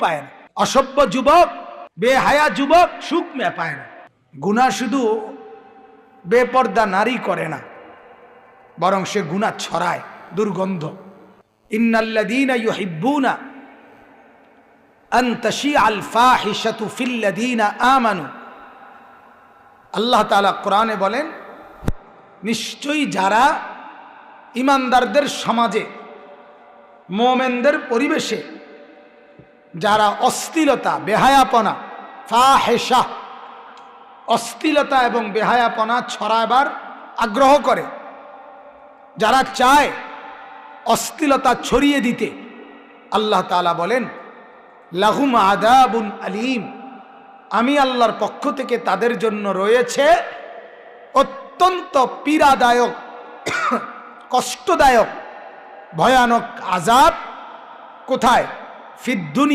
পায় না। অসভ্য যুবক, বেহায়া যুবক সুখ পায় না। গুনাহ শুধু বেপর্দা নারী করে না, বরং সে গুনাহ ছড়ায়, দুর্গন্ধ। ইন্নাল্লাযীনা ইউহিব্বুনা আন তাশিআল ফাহিশাতু ফিল্লাযীনা আমানু। আল্লাহ তাআলা কোরআনে বলেন, নিশ্চয়ই যারা ইমানদারদের সমাজে, মুমিনদের পরিবেশে যারা অশ্লীলতা, বেহায়াপনা, ফাহিশা, অশ্লীলতা এবং বেহায়াপনা ছড়াবার আগ্রহ করে, যারা চায় অশ্লীলতা ছড়িয়ে দিতে, আল্লাহ তাআলা বলেন লাহুম আযাবুন আলীম, আমি আল্লাহর পক্ষ থেকে তাদের জন্য রয়েছে অত্যন্ত পীড়াদায়ক, কষ্টদায়ক, ভয়ানক আযাব। কোথায়? ফিদ দুনিয়া